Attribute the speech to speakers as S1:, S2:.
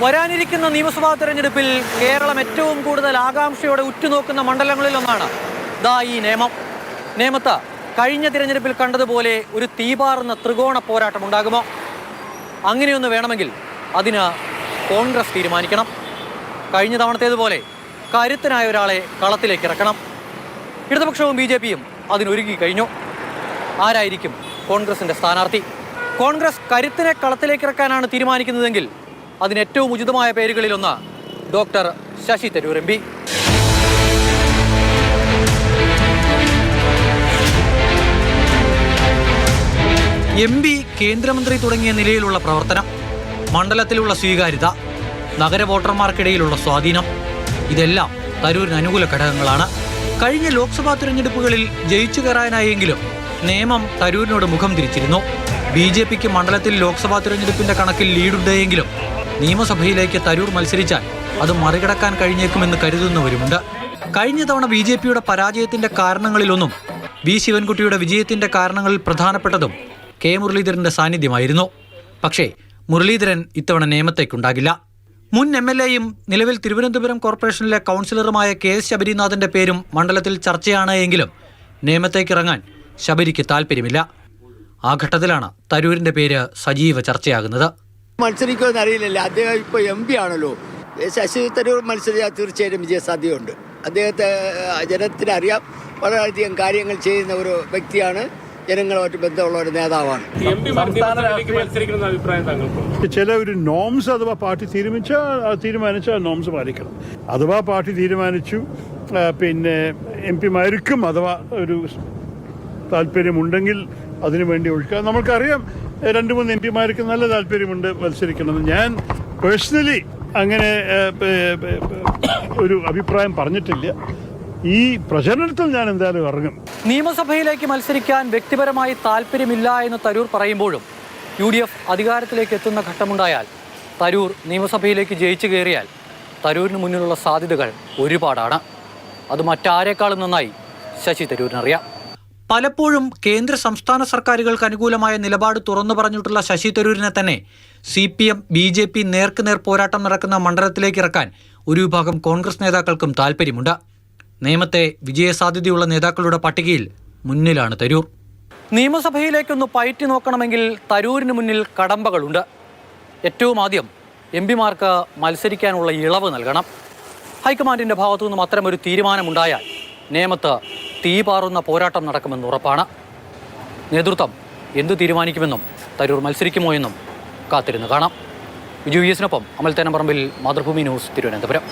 S1: വരാനിരിക്കുന്ന നിയമസഭാ തെരഞ്ഞെടുപ്പിൽ കേരളം ഏറ്റവും കൂടുതൽ ആകാംക്ഷയോടെ ഉറ്റുനോക്കുന്ന മണ്ഡലങ്ങളിലൊന്നാണ് ഈ നേമത്ത് കഴിഞ്ഞ തിരഞ്ഞെടുപ്പിൽ കണ്ടതുപോലെ ഒരു തീപാറുന്ന ത്രികോണ പോരാട്ടം ഉണ്ടാകുമോ? അങ്ങനെയൊന്ന് വേണമെങ്കിൽ അതിന് കോൺഗ്രസ് തീരുമാനിക്കണം. കഴിഞ്ഞ തവണത്തേതുപോലെ കരുത്തനായ ഒരാളെ കളത്തിലേക്ക് ഇറക്കണം. ഇടതുപക്ഷവും BJPയും അതിനൊരുങ്ങി കഴിഞ്ഞു. ആരായിരിക്കും കോൺഗ്രസിൻ്റെ സ്ഥാനാർത്ഥി? കോൺഗ്രസ് കരുത്തിനെ കളത്തിലേക്ക് ഇറക്കാനാണ് തീരുമാനിക്കുന്നതെങ്കിൽ അതിന് ഏറ്റവും ഉചിതമായ പേരുകളിലൊന്ന് doctor Shashi Tharoor MP. MP കേന്ദ്രമന്ത്രി തുടങ്ങിയ നിലയിലുള്ള പ്രവർത്തനം, മണ്ഡലത്തിലുള്ള സ്വീകാര്യത, നഗര വോട്ടർമാർക്കിടയിലുള്ള സ്വാധീനം, ഇതെല്ലാം തരൂരിന് അനുകൂല ഘടകങ്ങളാണ്. കഴിഞ്ഞ ലോക്സഭാ തിരഞ്ഞെടുപ്പുകളിൽ ജയിച്ചു കയറാനായെങ്കിലും നേമം തരൂരിനോട് മുഖം തിരിച്ചിരുന്നു. BJPക്ക് മണ്ഡലത്തിൽ ലോക്സഭാ തിരഞ്ഞെടുപ്പിന്റെ കണക്കിൽ ലീഡുണ്ടെങ്കിലും നിയമസഭയിലേക്ക് തരൂർ മത്സരിച്ചാൽ അത് മറികടക്കാൻ കഴിഞ്ഞേക്കുമെന്ന് കരുതുന്നവരുമുണ്ട്. കഴിഞ്ഞ തവണ BJPയുടെ പരാജയത്തിന്റെ കാരണങ്ങളിലൊന്നും V. ശിവൻകുട്ടിയുടെ വിജയത്തിന്റെ കാരണങ്ങളിൽ പ്രധാനപ്പെട്ടതും K. മുരളീധരന്റെ സാന്നിധ്യമായിരുന്നു. പക്ഷേ മുരളീധരൻ ഇത്തവണ നേമത്തേക്കുണ്ടാകില്ല. മുൻ MLAയും നിലവിൽ തിരുവനന്തപുരം കോർപ്പറേഷനിലെ കൗൺസിലറുമായ KS ശബരിനാഥന്റെ പേരും മണ്ഡലത്തിൽ ചർച്ചയാണ് എങ്കിലും നേമത്തേക്കിറങ്ങാൻ ശബരിക്ക് താല്പര്യമില്ല. ആ ഘട്ടത്തിലാണ് തരൂരിന്റെ പേര് സജീവ ചർച്ചയാകുന്നത്.
S2: മത്സരിക്കുമെന്ന് അറിയില്ലല്ലോ. അദ്ദേഹം ഇപ്പോൾ MP ആണല്ലോ. ശശി തരൂർ മത്സരിച്ചാൽ തീർച്ചയായിട്ടും വിജയസാധ്യതയുണ്ട്. അദ്ദേഹത്തെ ജനത്തിനറിയാം. വളരെയധികം കാര്യങ്ങൾ ചെയ്യുന്ന ഒരു വ്യക്തിയാണ്. ജനങ്ങളുമായിട്ട് ബന്ധമുള്ള ഒരു നേതാവാണ്.
S3: ചില ഒരു നോംസ് അഥവാ പാർട്ടി തീരുമാനിച്ചാൽ നോംസ് പാലിക്കണം. അഥവാ പാർട്ടി തീരുമാനിച്ചു പിന്നെ MPമാർക്കും അഥവാ ഒരു താല്പര്യമുണ്ടെങ്കിൽ അതിനുവേണ്ടി ഒഴുക്കുക. നമ്മൾക്കറിയാം 2-3 MPമാർക്ക് നല്ല താല്പര്യമുണ്ട് മത്സരിക്കണമെന്ന്. ഞാൻ പേഴ്സണലി അങ്ങനെ ഒരു അഭിപ്രായം പറഞ്ഞിട്ടില്ല. ഈ പ്രചരണത്തിൽ ഞാൻ എന്തായാലും ഇറങ്ങും.
S1: നിയമസഭയിലേക്ക് മത്സരിക്കാൻ വ്യക്തിപരമായി താല്പര്യമില്ല എന്ന് തരൂർ പറയുമ്പോഴും UDF അധികാരത്തിലേക്ക് എത്തുന്ന ഘട്ടമുണ്ടായാൽ തരൂർ നിയമസഭയിലേക്ക് ജയിച്ചു കയറിയാൽ തരൂരിന് മുന്നിലുള്ള സാധ്യതകൾ ഒരുപാടാണ്. അത് മറ്റാരേക്കാളും നന്നായി ശശി തരൂരിനറിയാം. പലപ്പോഴും കേന്ദ്ര സംസ്ഥാന സർക്കാരുകൾക്ക് അനുകൂലമായ നിലപാട് തുറന്നു പറഞ്ഞിട്ടുള്ള ശശി തരൂരിനെ തന്നെ CPM BJP നേർക്കുനേർ പോരാട്ടം നടക്കുന്ന മണ്ഡലത്തിലേക്ക് ഇറക്കാൻ ഒരു വിഭാഗം കോൺഗ്രസ് നേതാക്കൾക്കും താല്പര്യമുണ്ട്. നേമത്തെ വിജയസാധ്യതയുള്ള നേതാക്കളുടെ പട്ടികയിൽ മുന്നിലാണ് തരൂർ. നിയമസഭയിലേക്കൊന്ന് പയറ്റി നോക്കണമെങ്കിൽ തരൂരിന് മുന്നിൽ കടമ്പകളുണ്ട്. ഏറ്റവും ആദ്യം MPമാർക്ക് മത്സരിക്കാനുള്ള ഇളവ് നൽകണം. ഹൈക്കമാൻഡിൻ്റെ ഭാഗത്തു നിന്നും അത്തരമൊരു തീരുമാനമുണ്ടായാൽ നേമത്ത് തീപാറുന്ന പോരാട്ടം നടക്കുമെന്ന് ഉറപ്പാണ്. നേതൃത്വം എന്തു തീരുമാനിക്കുമെന്നും തരൂർ മത്സരിക്കുമോ എന്നും കാത്തിരുന്ന് കാണാം. വിജു VS-നൊപ്പം അമൽ തേനമ്പറമ്പിൽ, മാതൃഭൂമി ന്യൂസ്, തിരുവനന്തപുരം.